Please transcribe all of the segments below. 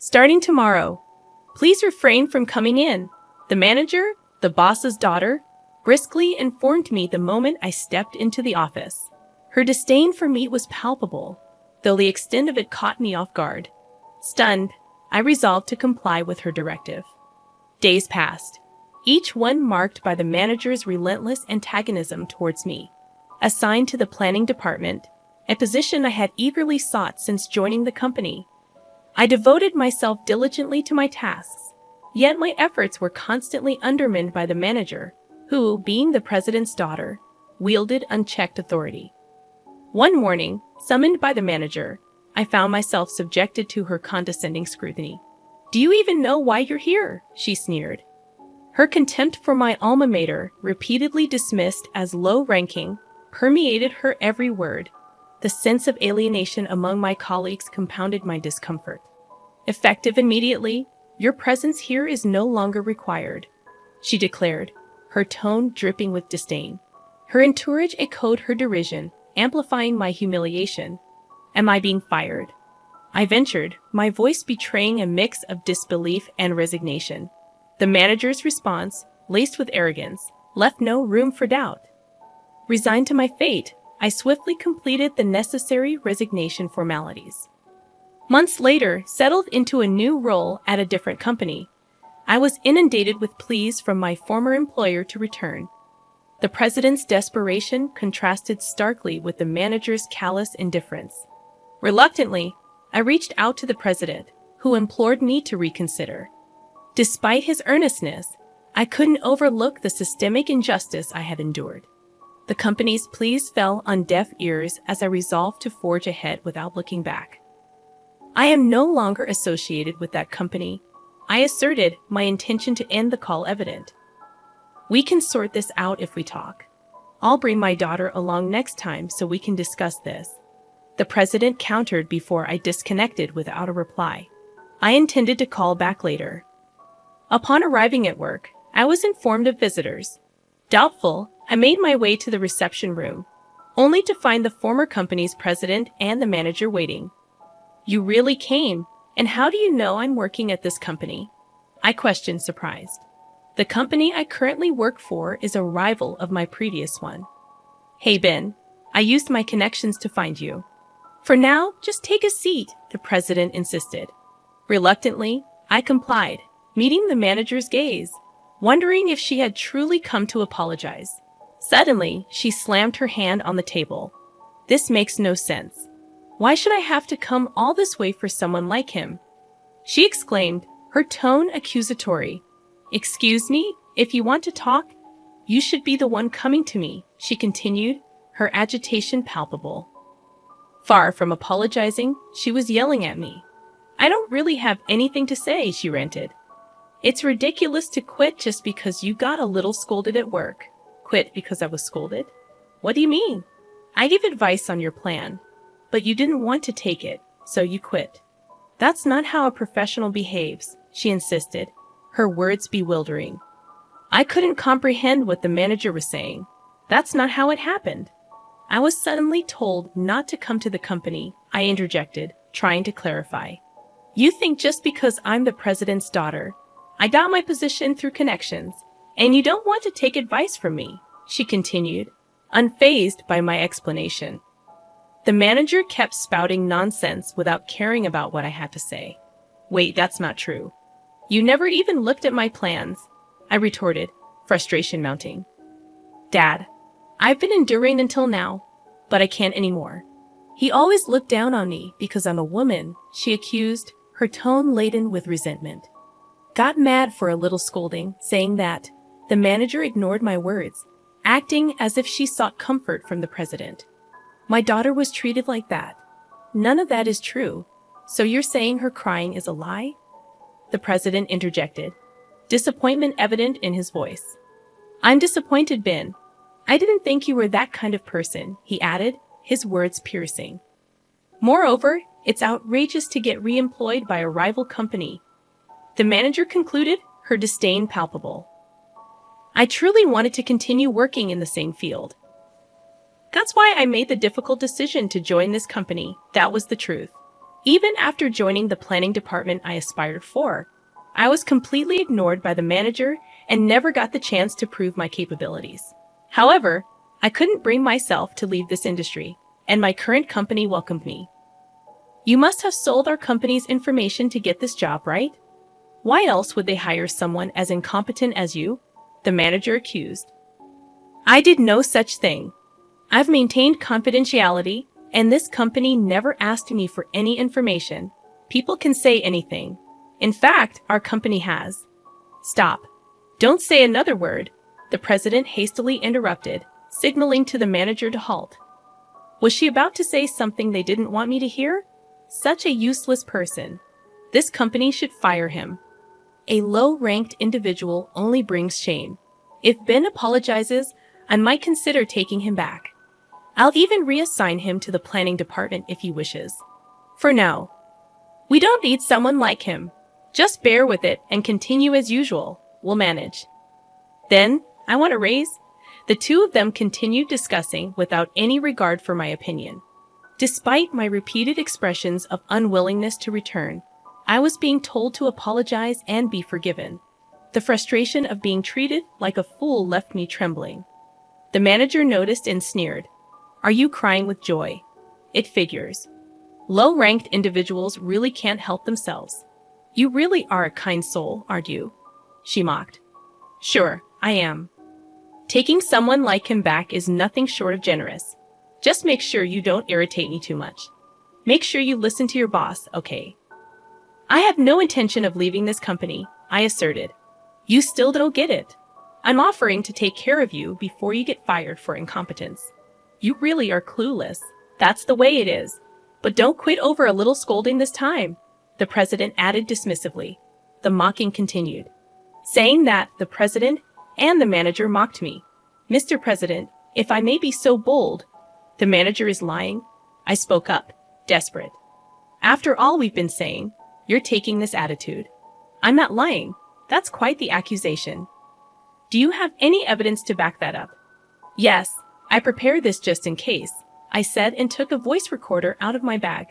Starting tomorrow, please refrain from coming in. The manager, the boss's daughter, briskly informed me the moment I stepped into the office. Her disdain for me was palpable, though the extent of it caught me off guard. Stunned, I resolved to comply with her directive. Days passed, each one marked by the manager's relentless antagonism towards me. Assigned to the planning department, a position I had eagerly sought since joining the company, I devoted myself diligently to my tasks, yet my efforts were constantly undermined by the manager, who, being the president's daughter, wielded unchecked authority. One morning, summoned by the manager, I found myself subjected to her condescending scrutiny. "Do you even know why you're here?" she sneered. Her contempt for my alma mater, repeatedly dismissed as low-ranking, permeated her every word. The sense of alienation among my colleagues compounded my discomfort. "Effective immediately, your presence here is no longer required," she declared, her tone dripping with disdain. Her entourage echoed her derision, amplifying my humiliation. "Am I being fired?" I ventured, my voice betraying a mix of disbelief and resignation. The manager's response, laced with arrogance, left no room for doubt. Resigned to my fate, I swiftly completed the necessary resignation formalities. Months later, settled into a new role at a different company, I was inundated with pleas from my former employer to return. The president's desperation contrasted starkly with the manager's callous indifference. Reluctantly, I reached out to the president, who implored me to reconsider. Despite his earnestness, I couldn't overlook the systemic injustice I had endured. The company's pleas fell on deaf ears as I resolved to forge ahead without looking back. "I am no longer associated with that company," I asserted, my intention to end the call evident. "We can sort this out if we talk. I'll bring my daughter along next time so we can discuss this." The president countered before I disconnected without a reply. I intended to call back later. Upon arriving at work, I was informed of visitors. Doubtful, I made my way to the reception room, only to find the former company's president and the manager waiting. "You really came, and how do you know I'm working at this company?" I questioned, surprised. "The company I currently work for is a rival of my previous one." "Hey Ben, I used my connections to find you." "For now, just take a seat," the president insisted. Reluctantly, I complied, meeting the manager's gaze, wondering if she had truly come to apologize. Suddenly, she slammed her hand on the table. "This makes no sense. Why should I have to come all this way for someone like him?" she exclaimed, her tone accusatory. "Excuse me, if you want to talk, you should be the one coming to me," she continued, her agitation palpable. Far from apologizing, she was yelling at me. "I don't really have anything to say," she ranted. "It's ridiculous to quit just because you got a little scolded at work." "Quit because I was scolded? What do you mean? I gave advice on your plan, but you didn't want to take it, so you quit." "That's not how a professional behaves," she insisted, her words bewildering. I couldn't comprehend what the manager was saying. "That's not how it happened." "I was suddenly told not to come to the company," I interjected, trying to clarify. "You think just because I'm the president's daughter, I got my position through connections, and you don't want to take advice from me," she continued, unfazed by my explanation. The manager kept spouting nonsense without caring about what I had to say. "Wait, that's not true. You never even looked at my plans," I retorted, frustration mounting. "Dad, I've been enduring until now, but I can't anymore. He always looked down on me because I'm a woman," she accused, her tone laden with resentment. Got mad for a little scolding, saying that. The manager ignored my words, acting as if she sought comfort from the president. "My daughter was treated like that." "None of that is true. So you're saying her crying is a lie?" The president interjected, disappointment evident in his voice. "I'm disappointed, Ben. I didn't think you were that kind of person," he added, his words piercing. "Moreover, it's outrageous to get re-employed by a rival company," the manager concluded, her disdain palpable. "I truly wanted to continue working in the same field. That's why I made the difficult decision to join this company," that was the truth. Even after joining the planning department I aspired for, I was completely ignored by the manager and never got the chance to prove my capabilities. However, I couldn't bring myself to leave this industry, and my current company welcomed me. You must have sold our company's information to get this job, right? Why else would they hire someone as incompetent as you? The manager accused. I did no such thing. I've maintained confidentiality, and this company never asked me for any information. People can say anything. In fact, our company has. Stop. Don't say another word, the president hastily interrupted, signaling to the manager to halt. Was she about to say something they didn't want me to hear? Such a useless person. This company should fire him. A low-ranked individual only brings shame. If Ben apologizes, I might consider taking him back. I'll even reassign him to the planning department if he wishes. For now, we don't need someone like him. Just bear with it and continue as usual. We'll manage. Then, I want a raise. The two of them continued discussing without any regard for my opinion. Despite my repeated expressions of unwillingness to return, I was being told to apologize and be forgiven. The frustration of being treated like a fool left me trembling. The manager noticed and sneered. Are you crying with joy? It figures. Low-ranked individuals really can't help themselves. You really are a kind soul, aren't you? She mocked. Sure, I am. Taking someone like him back is nothing short of generous. Just make sure you don't irritate me too much. Make sure you listen to your boss, okay? I have no intention of leaving this company, I asserted. You still don't get it. I'm offering to take care of you before you get fired for incompetence. You really are clueless. That's the way it is. But don't quit over a little scolding this time, the president added dismissively. The mocking continued. Saying that, the president and the manager mocked me. Mr. President, if I may be so bold, the manager is lying. I spoke up, desperate. After all we've been saying, you're taking this attitude. I'm not lying. That's quite the accusation. Do you have any evidence to back that up? Yes, I prepared this just in case, I said and took a voice recorder out of my bag.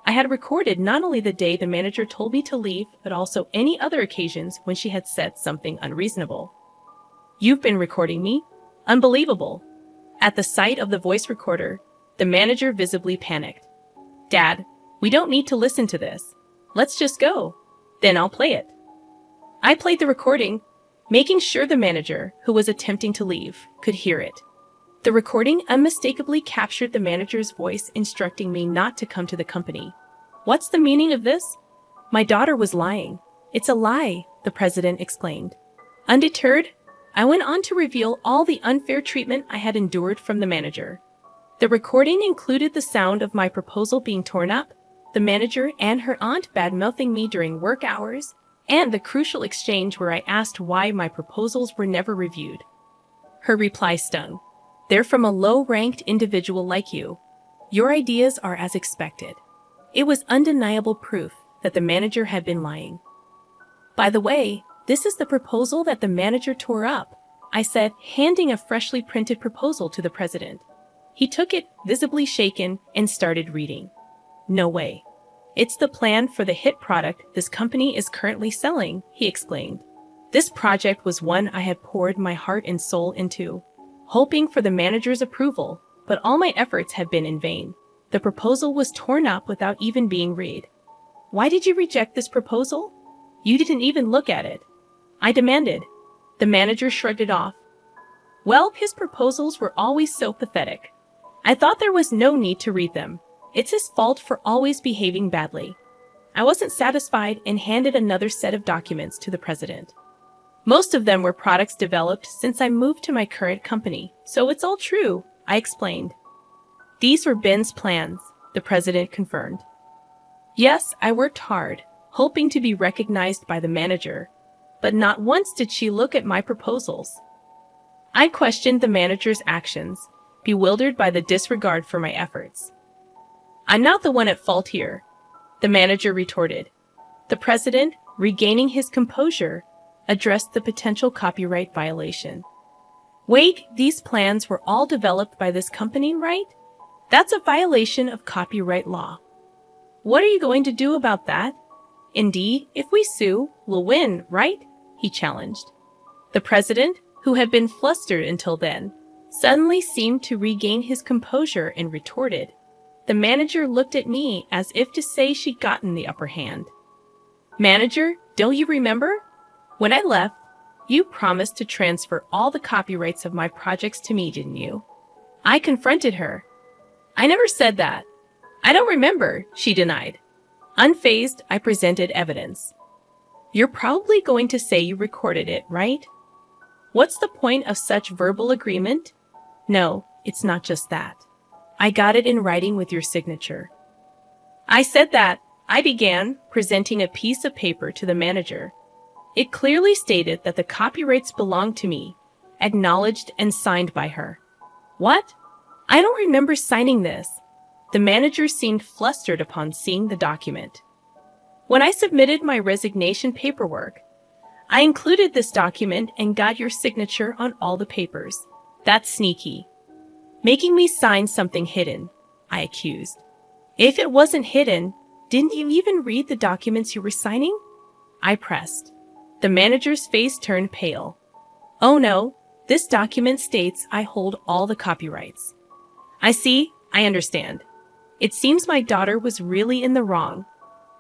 I had recorded not only the day the manager told me to leave, but also any other occasions when she had said something unreasonable. You've been recording me? Unbelievable. At the sight of the voice recorder, the manager visibly panicked. Dad, we don't need to listen to this. Let's just go. Then I'll play it. I played the recording, making sure the manager, who was attempting to leave, could hear it. The recording unmistakably captured the manager's voice instructing me not to come to the company. What's the meaning of this? My daughter was lying. It's a lie, the president exclaimed. Undeterred, I went on to reveal all the unfair treatment I had endured from the manager. The recording included the sound of my proposal being torn up, the manager and her aunt bad-mouthing me during work hours, and the crucial exchange where I asked why my proposals were never reviewed. Her reply stung. They're from a low-ranked individual like you. Your ideas are as expected. It was undeniable proof that the manager had been lying. By the way, this is the proposal that the manager tore up, I said, handing a freshly printed proposal to the president. He took it, visibly shaken, and started reading. No way. It's the plan for the hit product this company is currently selling, he explained. This project was one I had poured my heart and soul into, hoping for the manager's approval, but all my efforts had been in vain. The proposal was torn up without even being read. Why did you reject this proposal? You didn't even look at it. I demanded. The manager shrugged it off. Well, his proposals were always so pathetic. I thought there was no need to read them. It's his fault for always behaving badly. I wasn't satisfied and handed another set of documents to the president. Most of them were products developed since I moved to my current company, so it's all true, I explained. These were Ben's plans, the president confirmed. Yes, I worked hard, hoping to be recognized by the manager, but not once did she look at my proposals. I questioned the manager's actions, bewildered by the disregard for my efforts. I'm not the one at fault here, the manager retorted. The president, regaining his composure, addressed the potential copyright violation. Wait, these plans were all developed by this company, right? That's a violation of copyright law. What are you going to do about that? Indeed, if we sue, we'll win, right? He challenged. The president, who had been flustered until then, suddenly seemed to regain his composure and retorted. The manager looked at me as if to say she'd gotten the upper hand. Manager, don't you remember? When I left, you promised to transfer all the copyrights of my projects to me, didn't you? I confronted her. I never said that. I don't remember, she denied. Unfazed, I presented evidence. You're probably going to say you recorded it, right? What's the point of such verbal agreement? No, it's not just that. I got it in writing with your signature. I said that. I began, presenting a piece of paper to the manager. It clearly stated that the copyrights belonged to me, acknowledged and signed by her. What? I don't remember signing this. The manager seemed flustered upon seeing the document. When I submitted my resignation paperwork, I included this document and got your signature on all the papers. That's sneaky. Making me sign something hidden, I accused. If it wasn't hidden, didn't you even read the documents you were signing? I pressed. The manager's face turned pale. Oh no, this document states I hold all the copyrights. I see, I understand. It seems my daughter was really in the wrong,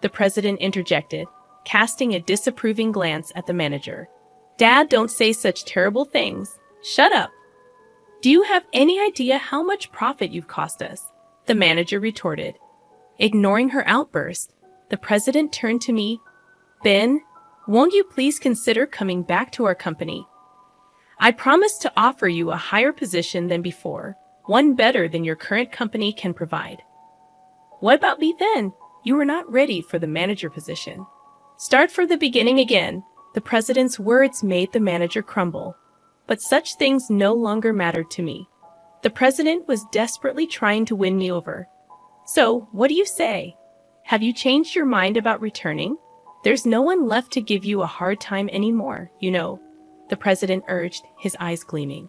the president interjected, casting a disapproving glance at the manager. Dad, don't say such terrible things. Shut up. Do you have any idea how much profit you've cost us? The manager retorted. Ignoring her outburst, the president turned to me. Ben, won't you please consider coming back to our company? I promise to offer you a higher position than before, one better than your current company can provide. What about me then? You were not ready for the manager position. Start from the beginning again. The president's words made the manager crumble. But such things no longer mattered to me. The president was desperately trying to win me over. So, what do you say? Have you changed your mind about returning? There's no one left to give you a hard time anymore, you know, the president urged, his eyes gleaming.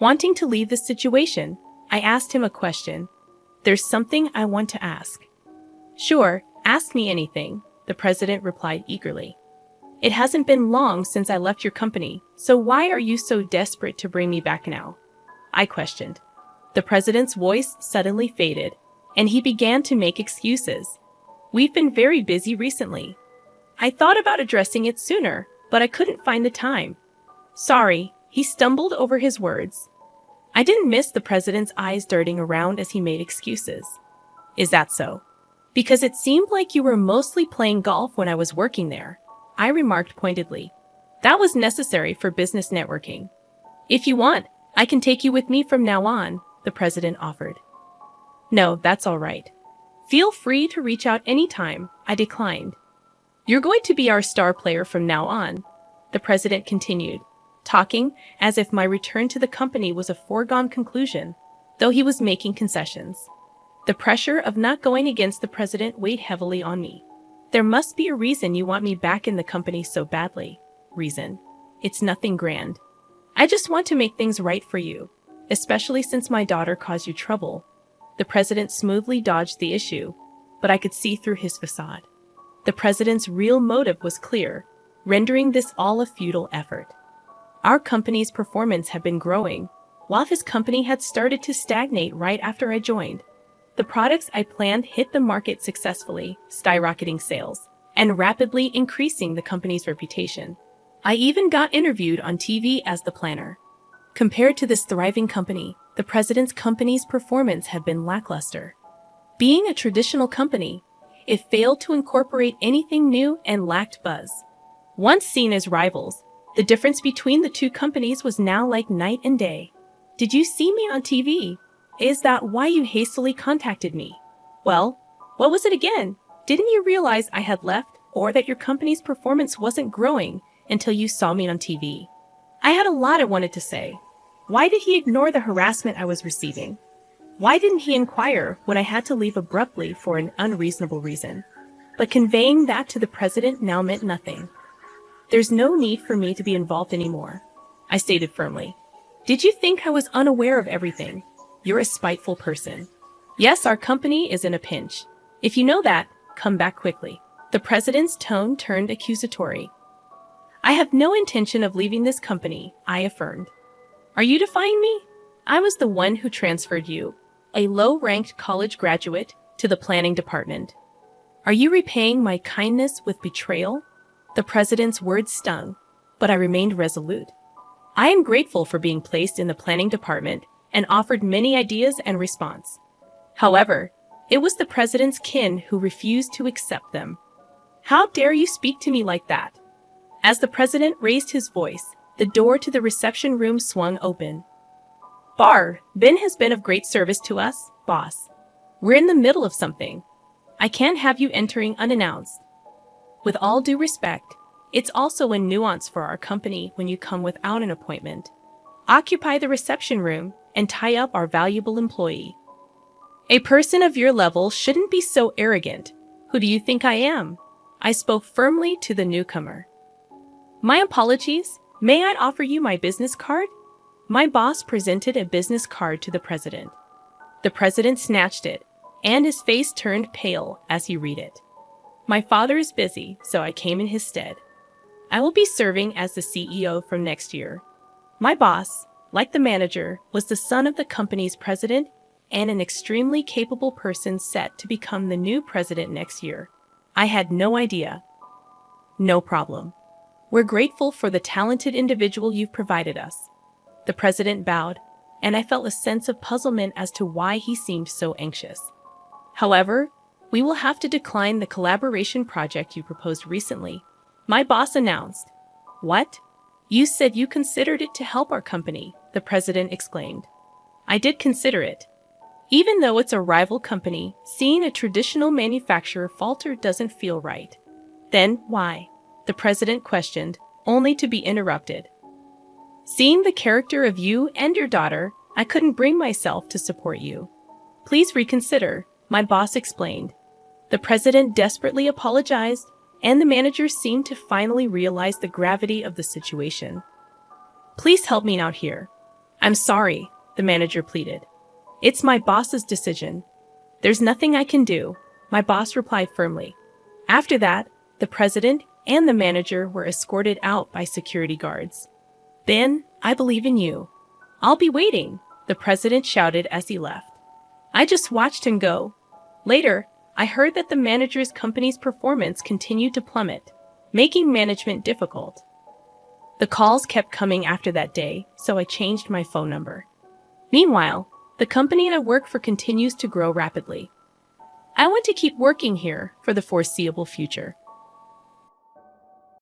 Wanting to leave the situation, I asked him a question. There's something I want to ask. Sure, ask me anything, the president replied eagerly. It hasn't been long since I left your company, so why are you so desperate to bring me back now? I questioned. The president's voice suddenly faded, and he began to make excuses. We've been very busy recently. I thought about addressing it sooner, but I couldn't find the time. Sorry, he stumbled over his words. I didn't miss the president's eyes darting around as he made excuses. Is that so? Because it seemed like you were mostly playing golf when I was working there, I remarked pointedly. That was necessary for business networking. If you want, I can take you with me from now on, the president offered. No, that's all right. Feel free to reach out anytime, I declined. You're going to be our star player from now on, the president continued, talking as if my return to the company was a foregone conclusion, though he was making concessions. The pressure of not going against the president weighed heavily on me. There must be a reason you want me back in the company so badly. Reason. It's nothing grand. I just want to make things right for you, especially since my daughter caused you trouble. The president smoothly dodged the issue, but I could see through his facade. The president's real motive was clear, rendering this all a futile effort. Our company's performance had been growing, while his company had started to stagnate right after I joined. The products I planned hit the market successfully, skyrocketing sales, and rapidly increasing the company's reputation. I even got interviewed on TV as the planner. Compared to this thriving company, the president's company's performance had been lackluster. Being a traditional company, it failed to incorporate anything new and lacked buzz. Once seen as rivals, the difference between the two companies was now like night and day. Did you see me on TV? Is that why you hastily contacted me? Well, what was it again? Didn't you realize I had left, or that your company's performance wasn't growing until you saw me on TV? I had a lot I wanted to say. Why did he ignore the harassment I was receiving? Why didn't he inquire when I had to leave abruptly for an unreasonable reason? But conveying that to the president now meant nothing. There's no need for me to be involved anymore, I stated firmly. Did you think I was unaware of everything? You're a spiteful person. Yes, our company is in a pinch. If you know that, come back quickly. The president's tone turned accusatory. I have no intention of leaving this company, I affirmed. Are you defying me? I was the one who transferred you, a low-ranked college graduate, to the planning department. Are you repaying my kindness with betrayal? The president's words stung, but I remained resolute. I am grateful for being placed in the planning department and offered many ideas and response. However, it was the president's kin who refused to accept them. How dare you speak to me like that? As the president raised his voice, the door to the reception room swung open. Ben has been of great service to us, boss. We're in the middle of something. I can't have you entering unannounced. With all due respect, it's also a nuance for our company when you come without an appointment. Occupy the reception room and tie up our valuable employee. A person of your level shouldn't be so arrogant. Who do you think I am? I spoke firmly to the newcomer. My apologies. May I offer you my business card? My boss presented a business card to the president. The president snatched it, and his face turned pale as he read it. My father is busy, so I came in his stead. I will be serving as the CEO from next year. My boss, like the manager, was the son of the company's president and an extremely capable person set to become the new president next year. I had no idea. No problem. We're grateful for the talented individual you've provided us. The president bowed, and I felt a sense of puzzlement as to why he seemed so anxious. However, we will have to decline the collaboration project you proposed recently, my boss announced. What? You said you considered it to help our company, the president exclaimed. I did consider it. Even though it's a rival company, seeing a traditional manufacturer falter doesn't feel right. Then why? The president questioned, only to be interrupted. Seeing the character of you and your daughter, I couldn't bring myself to support you. Please reconsider, my boss explained. The president desperately apologized, and the manager seemed to finally realize the gravity of the situation. Please help me out here. I'm sorry, the manager pleaded. It's my boss's decision. There's nothing I can do, my boss replied firmly. After that, the president and the manager were escorted out by security guards. Ben, I believe in you. I'll be waiting, the president shouted as he left. I just watched him go. Later, I heard that the manager's company's performance continued to plummet, making management difficult. The calls kept coming after that day, so I changed my phone number. Meanwhile, the company I work for continues to grow rapidly. I want to keep working here for the foreseeable future.